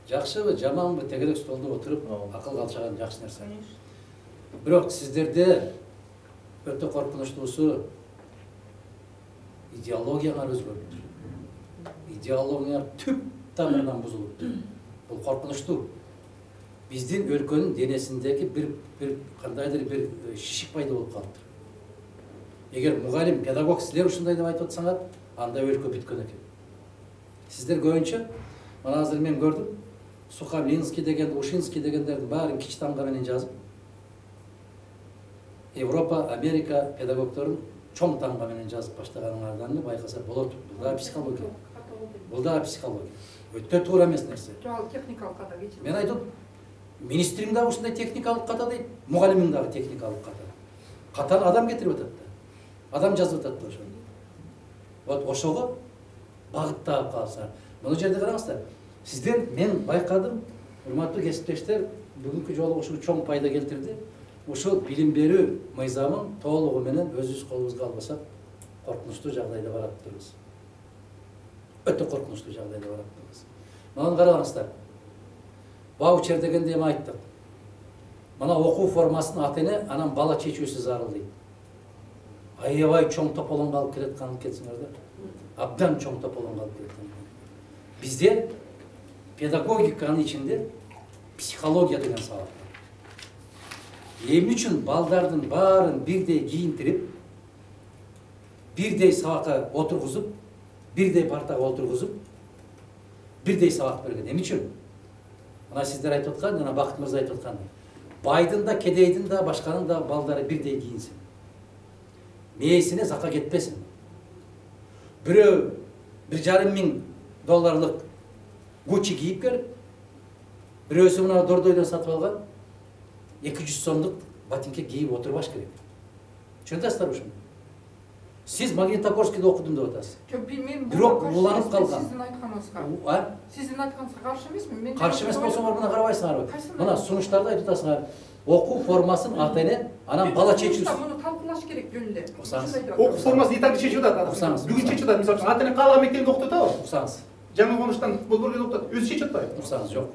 жакшыбы жаманбы тегерек столдо отуруп акыл калчаган жакшы нерсе. Бирок сиздерде өтө коркунучтуусу идеологиялар өзгөрүп. Идеологиялар түп тамырынан бузулуп. Бул коркунучтуу. Биздин өлкөнүн денесиндеги бир кандайдыр бир шишик пайда болуп калыптыр. Эгер мугалим, педагог силер ушундай деп айтып атсаңар, анда өлкө бүткөн экен. Сиздер көбүнчө, мына азыр мен көрдүм, Сухомлинский деген, Ушинский дегендердин баарын кичи тамга менен жазып, Европа, Америка педагогдорун чоң тамга менен жазып баштаганыңардан байкаса болот. Бул да психология. Бул да психология. Өтө туура эмес нерсе. Жок, техникалык ката кечири. Мен айтып, министрим да ушундай техникалык ката дейт, мугалимим дагы техникалык ката. Катаны адам кетирип атат да. Адам жазып атат да ошону. Вот ошого багыттап калса. Муну жерде караңыздар. Сиздер, мен байкадым, урматтуу кесиптештер, бүгүнкү жолугушуу чоң пайда келтирди. Ушул билим берүү мыйзамын толугу менен өзүбүз колубузга албасак, коркунучтуу жагдайда барат турбуз. Өтө коркунучтуу жагдайда барат турбуз. Мына караңыздар. Ваучер дегенде эми айттык. Мына окуу формасынын ата-эне анан бала чечүүсү зарыл дейт. Аябай чоң тополонго алып келатканын кетсиңер да. Абдан чоң тополонго алып келаткан. Бизде педагогиканын ичинде психология деген сабак бар. Эмне үчүн балдардын баарын бирдей кийинтирип, бирдей сабакка отургузуп, бирдей партага отургузуп, бирдей сабак берген? Эмне үчүн? Мына сиздер айтып аткан, жана Бакыт мырза айтып аткан. Байдын да, кедейдин да, башканын да балдары бирдей кийинсин. Мээсине закка кетпесин. Бирөө $1,500 Gucci кийип келип, бирөөсү мына Дордойдон сатып алган 200 сомдук ботинке кийип отурбаш керек. Түшүнөсүздөр ушуну? Сиз Магнитогорскийде окудум деп атасыз. Жок, мен бирок уланып калган. Сиздин айтканыңызга. Сиздин айтканыңызга каршы эмесмин. Мен каршы эмес болсоңор мына карабайсыңарбы? Мына сунуштарды айтып атасыңар. Окуу формасын ата-эне, анан бала чечүүсү. Муну талкуулаш керек жөнүндө. Окуу формасын итак чечип атат. Бүгүн чечип атат. Мисалы үчүн ата-эне каалаган мектепте окутуп атабы? Уксаңыз. Жаңы конуштан болбордон окутат. Өзү чечип атпайбы? Уксаңыз, жок.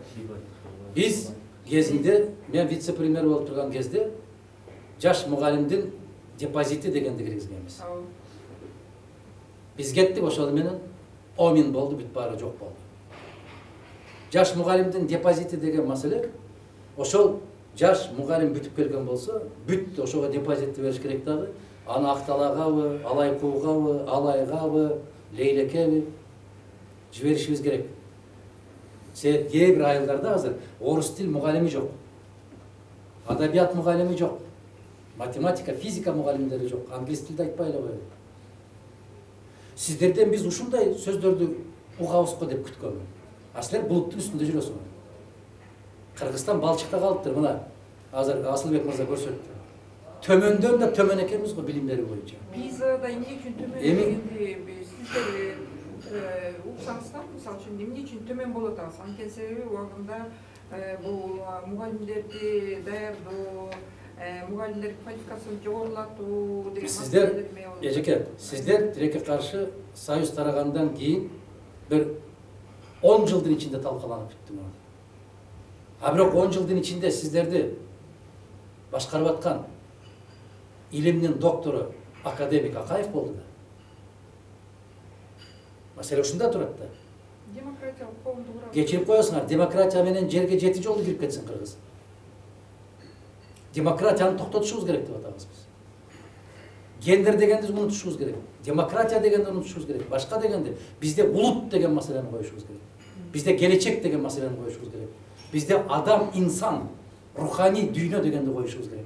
Биз кезинде, мен вице-премьер болуп турган кезде, жаш мугалимдин депозити дегенди киргизгенбиз. Биз кеттик ошол менен 10 миң болду, бүт баары жок болду. Жаш мугалимдин депозити деген маселе, ошол жаш мугалим бүтүп келген болсо, бүт ошого депозитти бериш керек дагы. Аны Акталагабы, Алайкуугабы, Алайгабы, Лейлекеби жиберишибиз керек. Себеп кээ бир айылдарда азыр орус тил мугалими жок. Адабият мугалими жок. Математика, физика мугалимдери жок. Англис тилди айтпай эле коелу. Сиздерден биз ушундай сөздөрдү угабызго деп күткөнмүн. А силер булуттун үстүндө жүрөсүңөр. Кыргызстан балчыкта калыптыр, мына азыр Асылбек мырза көрсөттү. Төмөндөн да төмөн экенбиз го билимдери боюнча. Биз да эмне үчүн төмөн дегенди сиздер уксаңыздар, мисалы үчүн эмне үчүн төмөн болуп атабыз? Анткени себеби убагында бул мугалимдерди даярдоо, мугалимдердин квалификациясын жогорулатуу деген сиздер эжеке, сиздер тилекке каршы союз тарагандан кийин бир 10 жылдын ичинде талкаланып бүттү. А бирок 10 жылдын ичинде сиздерди башкарып аткан илимдин доктору академик Акаев болду да. Маселе ушунда турат да. Демократиялык коомду курабыз. Кечирип коесуңар, демократия менен жерге 7 жолу кирип кетсин Кыргыз. Демократияны токтотушубуз керек деп атабыз биз. Гендер дегенди унутушубуз керек. Демократия дегенди унутушубуз керек. Башка дегенди бизде улут деген маселени коюшубуз керек. Бизде келечек деген маселени коюшубуз керек. Бизде адам, инсан, руханий дүйнө дегенди коюшубуз керек.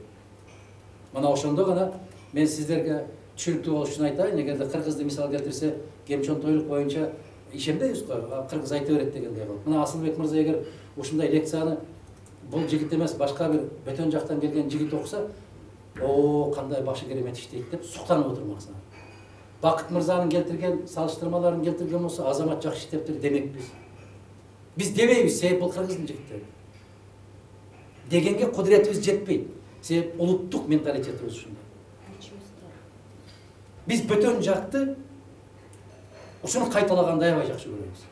Мына ошондо гана мен сиздерге түшүнүктүү болуш үчүн айтайын, эгерде кыргызды мисал келтирсе, кемчонтойлук боюнча ишенбейбиз го, кыргыз айта берет дегендей болуп. Мына Асылбек мырза эгер ушундай лекцияны бул жигит эмес, башка бир бөтөн жактан келген жигит окуса, о, кандай башы керемет иштейт деп суктанып отурмаксың. Бакыт мырзанын келтирген салыштырмаларын келтирген болсо, Азамат жакшы иштептир демекпиз. Биз демейбиз, себеп бул кыргыздын жигиттери. Дегенге кудуретибиз жетпейт. Себеп улуттук менталитетибиз ушундай. Биз бөтөн жакты ушуну кайталаганды аябай жакшы көрөбүз.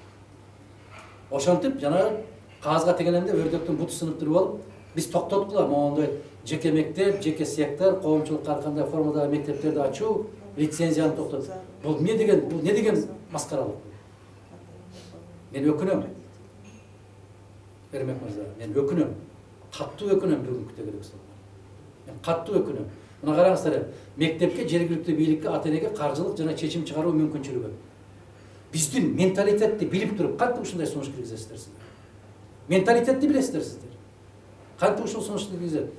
Ошентип, жанагы кагазга тегеленде өрдөктүн буту сынып туруп алып, биз токтоттук моундай жеке мектеп, жеке сектор, коомчулукка ар кандай формадагы мектептерди ачуу, лицензияны токтотуп. Бул не деген маскаралык? Мен өкүнөм. Эрмек мырза, мен өкүнөм. Каттуу өкүнөм бүгүнкү тегелексиз. Мен каттуу өкүнөм. Мына караңыздар, мектепке, жергиликтүү бийликке, ата-энеге каржылык жана чечим чыгаруу мүмкүнчүлүгү. Биздин менталитетти билип туруп, кантип ушундай сунуш киргизесиздер сиздер? Менталитетти билесиздер сиздер. Кантип ушул сунушту киргизет?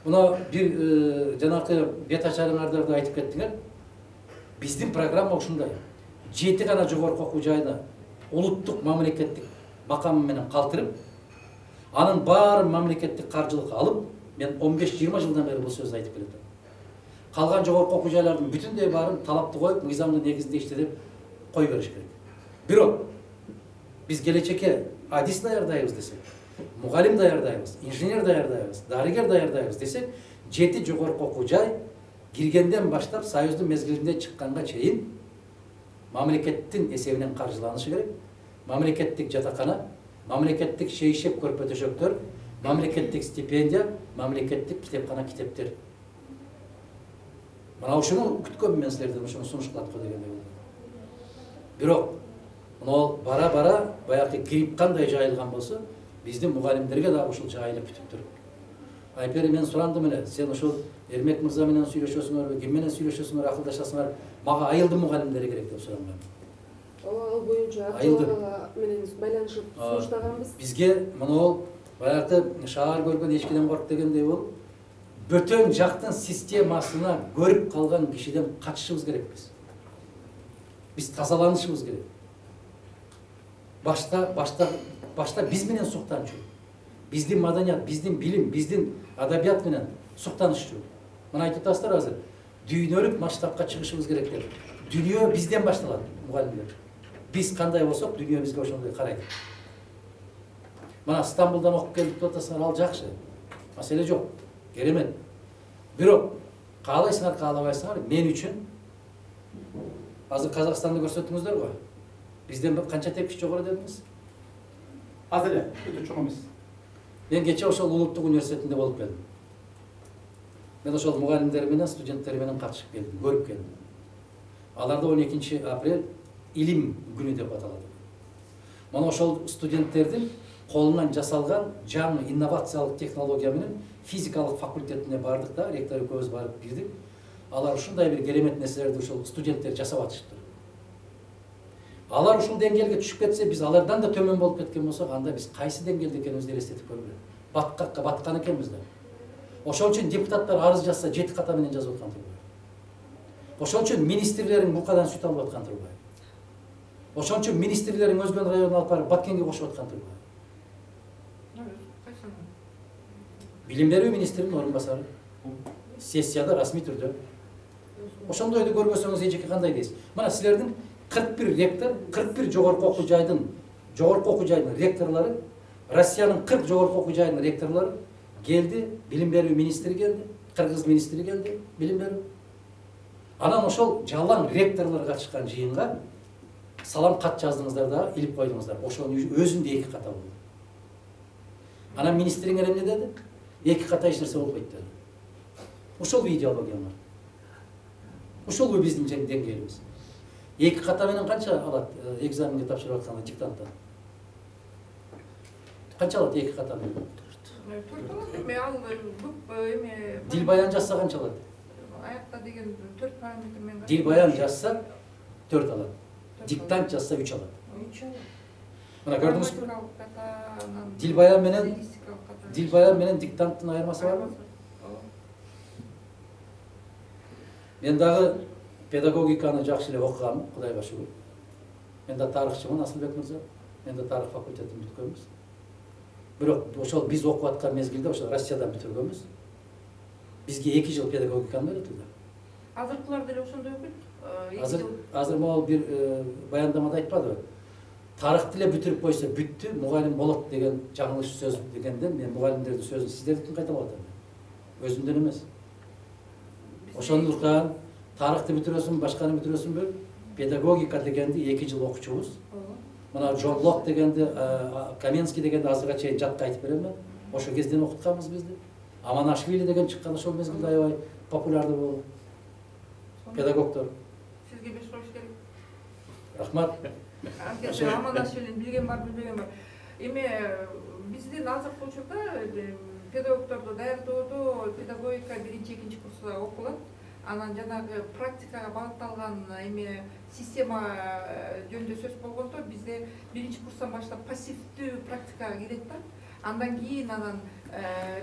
Мына бир жанакы бет ачарыңарда да айтып кеттиңер. Биздин программа ушундай. 7 гана жогорку окуу жайына улуттук мамлекеттик макамы менен калтырып, анын баарын мамлекеттик каржылыкка алып, мен 15-20 жылдан бери бул сөздү айтып келатам. Калган жогорку окуу жайлардын бүтүндөй баарын талапты коюп, мыйзамдын негизинде иште деп кой бериш керек. Бирок биз келечекке адис даярдайбыз десек, мугалим даярдайбыз, инженер даярдайбыз, дарыгер даярдайбыз десек, 7 жогорку окуу жай киргенден баштап Союздун мезгилинде чыкканга чейин мамлекеттин эсебинен каржыланышы керек. Мамлекеттик жатакана, мамлекеттик шейшеп көрпө төшөктөр, мамлекеттик стипендия, мамлекеттик китепкана китептер. Мына ушуну күткөнмүн мен силерден, ушуну сунуш кылат го дегендей болду. Бирок мына бара-бара баягы грипп кандай жайылган болсо, биздин мугалимдерге дагы ушул жайылып бүтүп туруп. Айпери мен сурандым эле, сен ушул Эрмек мырза менен сүйлөшөсүңөрбү, ким менен сүйлөшөсүңөр, акылдашасыңар, мага айылдын мугалимдери керек деп суранган. Ал боюнча Абдулла менен байланышып сунуштаганбыз. Бизге мына баягы шаар көргөн эчкиден корк дегендей болуп, бөтөн жактын системасына көрүп калган кишиден качышыбыз керекпиз. Биз тазаланышыбыз керек. Башта биз менен суктанчу. Биздин маданият, биздин билим, биздин адабият менен суктанышчу. Мына айтып атасыздар азыр. Дүйнөлүк масштабка чыгышыбыз керек деп. Дүйнө бизден башталат, мугалимдер. Биз кандай болсок, дүйнө бизге ошондой карайт. Мына Стамбулдан окуп келип атасыңар, ал жакшы. Маселе жок. Керемет. Бирок каалайсыңар, каалабайсыңар, мен үчүн азыр Казакстанды көрсөттүңүздөр го. Бизден канча тепкич жогору дедиңиз? Азыр эле, өтө чоң эмес. Мен кече ошол улуттук университетинде болуп келдим. Мен ошол мугалимдер менен, студенттер менен катышып келдим, көрүп келдим. Аларда 12 апрель илим күнү деп аталат. Мана ошол студенттердин колунан жасалган жаңы инновациялык технология менен физикалык факультетине бардык да, ректор экөөбүз барып кирдик. Алар ушундай бир керемет нерселерди ушул студенттер жасап атышыптыр. Алар ушул деңгээлге түшүп кетсе, биз алардан да төмөн болуп кеткен болсок, анда биз кайсы деңгээлде экенибизди элестетип көргүлө. Баткакка баткан экенбиз да. Ошол үчүн депутаттар арыз жазса 7 ката менен жазып аткан турбайбы? Ошол үчүн министрлерин букадан сүт алып аткан турбайбы? Ошол үчүн министрлерин Өзгөн районуна алып барып Баткенге кошуп аткан турбайбы? Билим берүү министринин орун басары. Сессияда расмий түрдө. Ошондойду көрбөсөңүз эжеке кандай дейсиз? Мына силердин 41 ректор, 41 жогорку окуу жайдын ректорлору, Россиянын 40 жогорку окуу жайдын ректорлору келди, билим берүү министри келди, кыргыз министри келди, билим берүү. Анан ошол жалаң ректорлор катышкан жыйынга салам кат жаздыңыздар да, илип койдуңуздар. Ошонун өзүндө 2 ката болду. Анан министриңер эмне деди? 2 ката эч нерсе болбойт деди. Ошол идеология бар. Ошол биздин деңгээлибиз. 2 ката менен канча алат экзаменге тапшырып атканда диктанттан? Канча алат 2 ката менен? 4 Дил баян жазса канча алат? Аякта деген 4 параметр менен. Дил баян жазса 4 алат. Диктант жазса 3 алат. 3 алат. Мына көрдүңүзбү? Дил баян менен диктанттын айырмасы барбы? Мен дагы педагогиканы жакшы эле окугам, Кудайга шүгүр. Мен да тарыхчымын, Асылбек мырза. Мен да тарых факультетин бүткөнбүз. Бирок ошол биз окуп аткан мезгилде ошол Россиядан бүтүргөнбүз. Бизге 2 жыл педагогиканы берилди. Азыркылар деле ошондой окуйт. Азыр могул бир баяндамада айтпадыбы? Тарыхты эле бүтүрүп койсо бүттү, мугалим болот деген жаңылыш сөз дегенден мен мугалимдердин сөзүн сиздердикин кайталап атам. Өзүмдөн эмес. Ошондуктан тарыхты бүтүрөсүң, башканы бүтүрөсүңбү? Педагогика дегенди 2 жыл окучубуз. мына Джон Лок дегенди, Каменский дегенди азырга чейин жатка айтып берем мен. Ошол кезден окутканбыз бизди. Аманашвили деген чыккан ошол мезгилде аябай популярдуу болду. Педагогдор. Сизге 5 коюш керек. Рахмат. Аманашвилини билген бар, билбеген бар. Эми биздин азыркы учурда педагогдорду даярдоодо педагогика 1-2 курста окулат. Анан жанагы практикага багытталган эми система жөнүндө сөз болгондо бизде 1 курстан баштап пассивдүү практикага кирет да. Андан кийин анан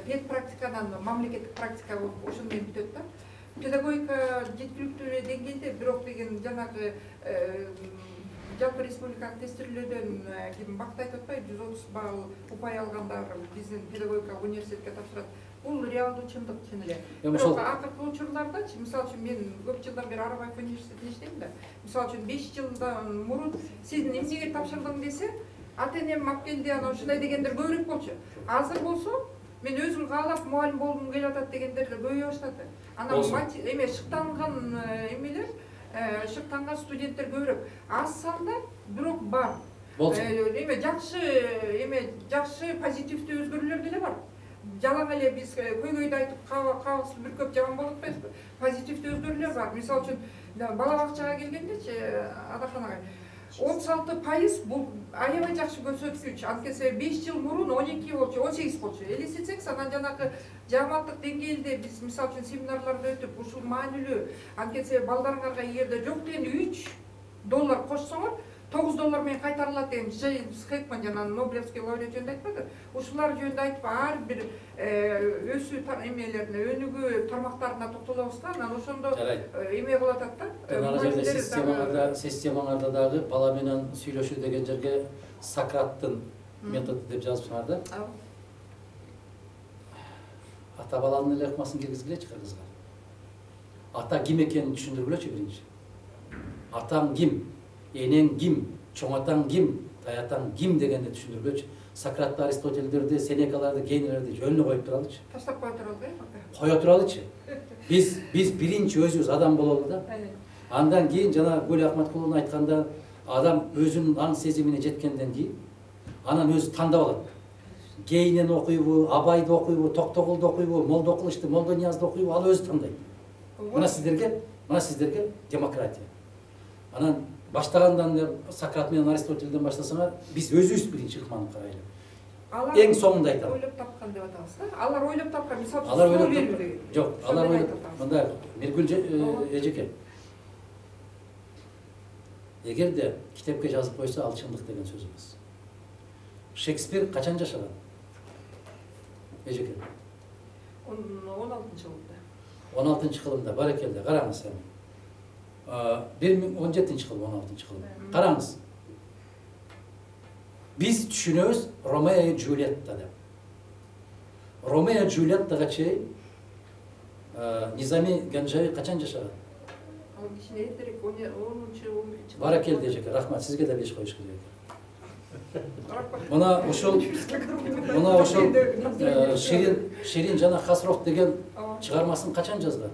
пед практикадан мамлекеттик практика болуп ошону менен бүтөт да. Педагогика жеткиликтүү деңгээлде бирок деген жанагы жалпы республикалык тестирлөөдөн ким бакыт айтып атпайбы 130 балл упай алгандар биздин педагогика университетке тапшырат. Бул реалдуу чындык чын эле. Бирок акыркы учурлардачы, мисалы үчүн мен көп жылдан бери Арабаев университетинде иштейм да. Мисалы үчүн 5 жылдан мурун сиз эмнеге тапшырдың десе, ата-энем алып келди, анан ушундай дегендер көбүрөөк болчу. Азыр болсо мен өзүм каалап мугалим болгум келип атат дегендер көбөйө баштады. Анан эме шыктанган эмелер, шыктанган студенттер көбүрөөк. Аз санда бирок бар. Эме жакшы позитивдүү өзгөрүүлөр деле бар. Жалаң эле биз көйгөйдү айтып кабыз бүркөп жаман болуп атпайбызбы? Позитивдүү өзгөрүүлөр бар. Мисалы үчүн бала бакчага келгендечи, Адаханага 36% бул аябай жакшы көрсөткүч. Анткени 5 жыл мурун 12 болчу, 18 болчу. Элестетсек, анан жанагы жааматтык деңгээлде биз мисалы үчүн семинарларды өтүп, ушул маанилүү, анткени балдарыңарга эгерде жок дегенде $3 кошсоңор, $9 менен кайтарылат деген Джеймс Хэкман жана Нобелевский лауреат жөнүндө айтпады. Ушулар жөнүндө айтып, ар бир өсүү эмелерине, өнүгүү тармактарына токтолобуз да, анан ошондо эме кылып атат да. Системаңарда дагы бала менен сүйлөшүү деген жерге Сократтын методу деп жазыпсыңар да. Ата баланын эле ыкмасын киргизгилечи кыргызга. Ата ким экенин түшүндүргүлөчү биринчи. Атаң ким? Энең ким, чоң атаң ким, таятаң ким дегенди түшүндүргүлөчү. Сократты, Аристотельдерди, Сенекаларды, Гейнелерди жөнүнө коюп туралычы. Таштап кое туралы, кое туралычы. Биз биринчи өзүбүз адам бололу да. Андан кийин жана Гүл Ахматкулунун айтканда, адам өзүнүн аң сезимине жеткенден кийин анан өзү тандап алат. Гейнени окуйбу, Абайды окуйбу, Токтогулду окуйбу, Молдо Кылычты, Молдо Ниязды окуйбу, ал өзү тандайт. Мына сиздерге демократия. Анан баштагандан Сократ менен Аристотельден баштасаңар, биз өзүбүз биринчи ыкманы карайлы. Эң соңунда айтам. Ойлоп тапкан деп атабыз да. Алар ойлоп тапкан, мисалы үчүн жок, алар ойлоп мындай Миргүл эжеке. Эгерде китепке жазып койсо, ал чындык деген сөз эмес. Шекспир качан жашаган? Эжеке. 16-жылында. 16-жылында, барекелде, караңыз эми. 17-жыл, 16-жыл. Караңыз. Биз түшүнөбүз Ромео и Джульетта деп. Ромео и Джульеттага чейин Низами Ганжави качан жашаган? Ал кичине эртерээк 10-11-жыл. Баракелде эжеке, рахмат, сизге да 5 коюш керек. Мына ошол Ширин жана Хасров деген чыгармасын качан жазган?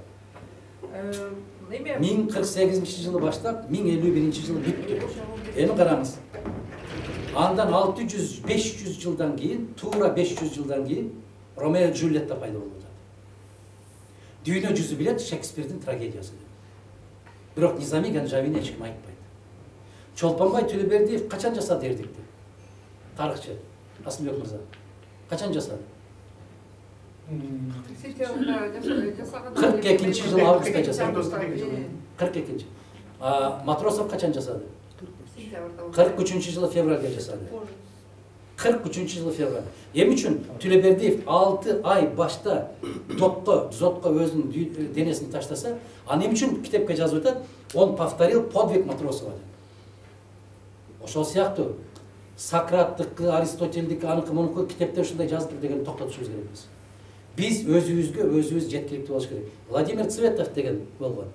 1048-жылы баштап 1051-жылы бүттү. Эми караңыз. Андан 600-500 жылдан кийин, туура 500 жылдан кийин Ромео и Джульетта пайда болуп атат. Дүйнө жүзү билет Шекспирдин трагедиясы деп. Бирок Низами Ганжавини эч ким айтпайт. Чолпонбай Төлөбердиев качан жасады эрдикти? Тарыхчы Асылбек мырза. Качан жасады? 42-жылы августта жасады. 42-жылы. Матросов качан жасады? 43-жылы февралда жасады. 43-жылы февраль. Эми үчүн Төлөбердиев 6 ай башта дзотко өзүнүн денесин таштаса, ал эми үчүн китепке жазып атат, он повторил подвиг Матросова деп. Ошол сыяктуу Сократтыкы, Аристотельдики, аныкы мунуку китепте ушундай жазылып деген токтотушубуз керекпиз. Биз өзүбүз жеткиликтүү болуш керек. Владимир Цветов деген болгон.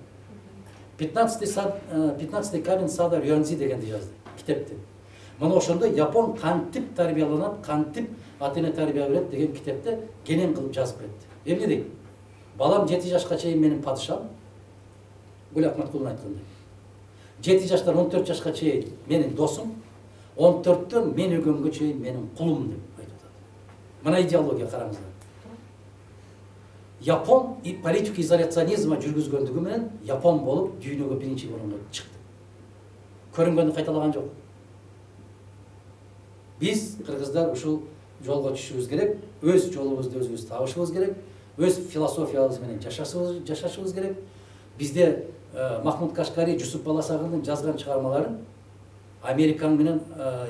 15-й камень сада Рюанзи дегенди жазды китепти. Мына ошондо Япон кантип тарбияланат, кантип ата-эне тарбия берет деген китепте кенен кылып жазып кетти. Эмне дейт? Балам 7 жашка чейин менин падышам. Гүл Ахматкулдун айткандай. 7 жаштан 14 жашка чейин менин досум. 14-тө мен өлгөнгө чейин менин кулум деп айтып атат. Мына идеология караңыздар. Япон политик изоляционизма жүргүзгөндүгү менен Япон болуп дүйнөгө биринчи орунга чыкты. Көрүнгөндү кайталаган жок. Биз кыргыздар ушул жолго түшүшүбүз керек, өз жолубузду өзүбүз табышыбыз керек, өз философиябыз менен жашашыбыз керек. Бизде Махмуд Кашкари, Жусуп Баласагындын жазган чыгармаларын Американ менен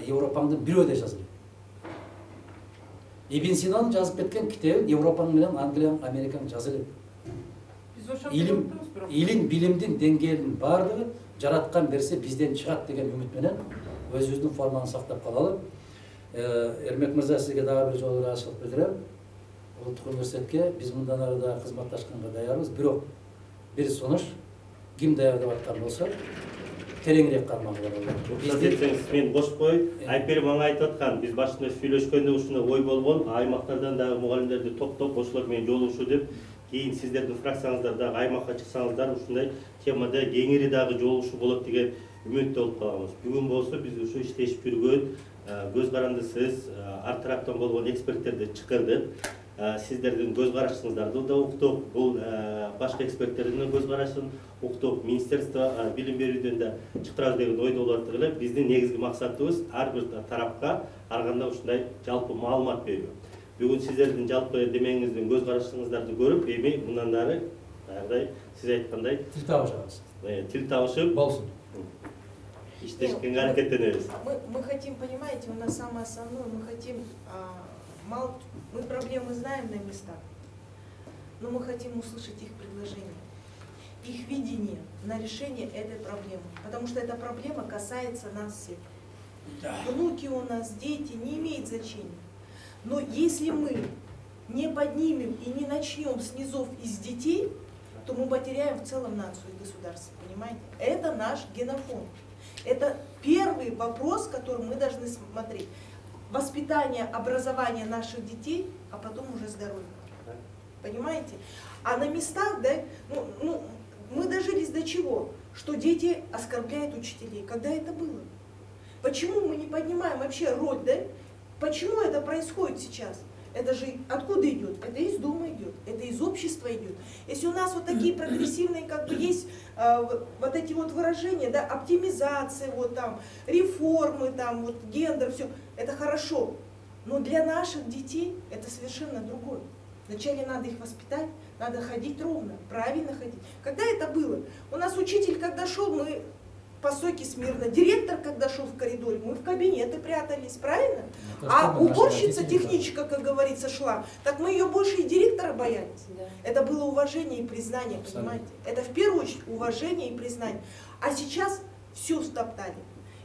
Европаңдын бирөөдө жазылат. Ибн Синанын жазып кеткен китебин Европаң менен Англияң, Америкаң жазылат. Биз ошондой Илим, билимдин деңгээлинин бардыгы жараткан берсе бизден чыгат деген үмүт менен өзүбүздүн форманы сактап калалы. Эрмек мырза, сизге дагы бир жолу ыраазычылык билдирем. Улуттук университетке биз мындан ары да кызматташканга даярбыз. Бирок бир сунуш ким даярдап аткан болсо тереңирээк кармагы бар болот. Мен кошуп коюп, Айпери мага айтып аткан, биз башында сүйлөшкөндө ушундай ой болгон, аймактардан дагы мугалимдерди топтоп, ошолор менен жолугушуу деп, кийин сиздердин фракцияңыздар дагы аймакка чыксаңыздар, ушундай темада кеңири дагы жолугушуу болот деген үмүттө болуп калабыз. Бүгүн болсо биз ушу иштешип жүргөн көз карандысыз ар тараптан болгон эксперттерди чакырдык. Сиздердин көз карашыңыздарды да уктук, бул башка эксперттердин көз карашын уктук, министерство билим берүүдөн да чыктырабыз деген ойдо болуп эле. Биздин негизги максатыбыз ар бир тарапка ар кандай ушундай жалпы маалымат берүү. Бүгүн сиздердин жалпы демеңиздин көз карашыңыздарды көрүп, эми мындан ары баягыдай сиз айткандай Тил табышабыз. Тил табышып болсун. Иштешкенге аракеттенебиз. Мы хотим, понимаете, у нас самое основное, мы хотим, мы проблемы знаем на местах, но мы хотим услышать их предложения, их видение на решение этой проблемы, потому что эта проблема касается нас всех. Внуки у нас, дети, не имеет значения. Но если мы не поднимем и не начнем с низов и с детей, то мы потеряем в целом нацию и государство, понимаете? Это наш генофонд. Это первый вопрос, который мы должны смотреть. Воспитание, образование наших детей, а потом уже здоровье. Понимаете? А на местах, да, мы дожились до чего? Что дети оскорбляют учителей. Когда это было? Почему мы не поднимаем вообще роль, да? Почему это происходит сейчас? Это же откуда идет? Это из дома идет, это из общества идет. Если у нас вот такие прогрессивные, как бы есть вот эти вот выражения, да, оптимизация, вот там, реформы, там, вот гендер, все, это хорошо. Но для наших детей это совершенно другое. Вначале надо их воспитать, надо ходить ровно, правильно ходить. Когда это было? У нас учитель, когда шел, мы по стойке смирно. Директор, когда шел в коридоре, мы в кабинеты прятались, правильно? А уборщица, техничка, как говорится, шла, так мы ее больше и директора боялись. Да. Это было уважение и признание, понимаете? Это в первую очередь уважение и признание. А сейчас все стоптали.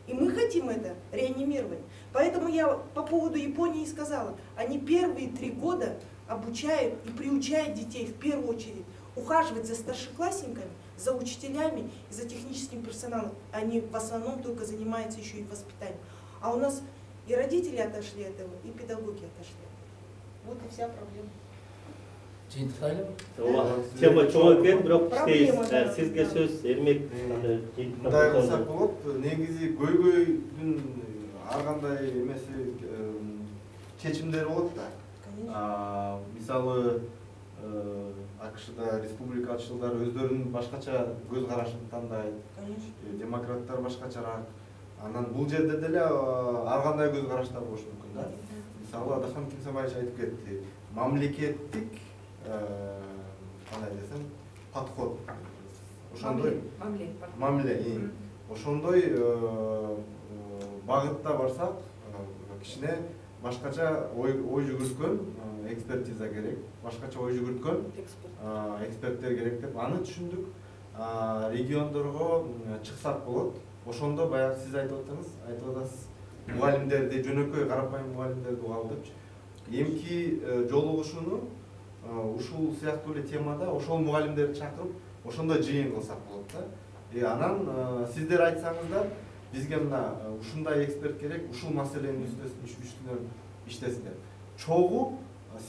И мы хотим это реанимировать. Поэтому я по поводу Японии сказала, они первые 3 года обучают и приучают детей в первую очередь ухаживать за старшеклассниками, за учителями и за техническим персоналом. Они в основном только занимаются еще и воспитанием. А у нас и родители отошли от этого, и педагоги отошли. Вот и вся проблема. Тема чоң экен, бирок иштейбиз. Сизге сөз, Эрмек. Мындай кылсак болот. Негизи көйгөйдүн ар кандай эмеси чечимдери болот да. Мисалы АКШда республикачылдар өздөрүнүн башкача көз карашын тандайт. Демократтар башкачараак. Анан бул жерде деле ар кандай көз караштар болушу мүмкүн да. Мисалы Адахан Кимсамаевич айтып кетти. Мамлекеттик кандай десем, подход. Ошондой мамиле. Ошондой багытта барсак, кичине башкача ой жүгүрткөн экспертиза керек, башкача ой жүгүрткөн эксперттер керек деп аны түшүндүк. Региондорго чыксак болот. Ошондо баягы сиз айтып атасыз, мугалимдерди, жөнөкөй карапайым мугалимдерди угалтып, эмки жолугушууну ушул сыяктуу эле темада ошол мугалимдерди чакырып, ошондой жыйын кылсак болот да. Анан сиздер айтсаңыздар, бизге мына ушундай эксперт керек, ушул маселенин үстүнөн иштесин деп. Чогуу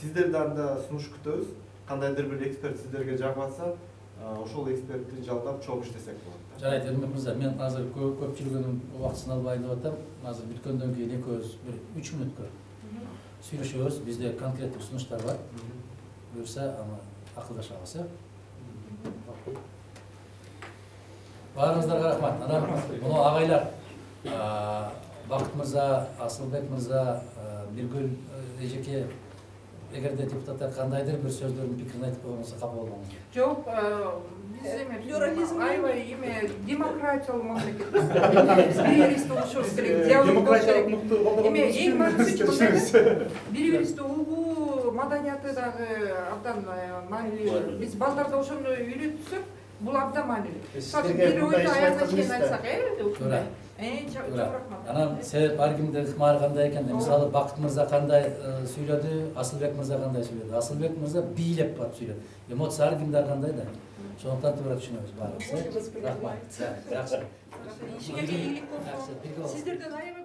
сиздерди анда сунуш күтөбүз. Кандайдыр бир эксперт сиздерге жагып атса, ошол экспертти жалдап чогуу иштесек болот. Жарайт, Эрмек мырза, мен азыр көпчүлүгүнүн убактысын албайын деп атам. Азыр бүткөндөн кийин экөөбүз бир 3 мүнөткө сүйлөшөбүз. Бизде конкреттик сунуштар бар. Буюрса, аны акылдашабыз, э? Баарыңыздарга рахмат. Анан муну агайлар, Бакыт мырза, Асылбек мырза, Биргүл эжеке, эгерде депутаттар кандайдыр бир сөздөрдүн пикирин айтып койгонсо капа болбоңуз. Жок, биз Плюрализм аябай демократиялуу мамлекет. Бир юрист болушубуз керек, диалог болуш керек. Эң башкысы бир юрист угуу маданияты дагы абдан маанилүү. Биз балдарда ошону үйрөтсөк, бул абдан маанилүү. Бир ойду аягына чейин айтсак, Анан себеп ар кимдин ыкмары кандай экен, мисалы Бакыт мырза кандай сүйлөдү, Асылбек мырза кандай сүйлөдү. Асылбек мырза бийлеп барып сүйлөдү. Эмоция ар кимде кандай да. Ошондуктан туура түшүнөбүз баарыбыз. Рахмат. Жакшы. ишиңерге ийгилик болсун. Сиздерден аябай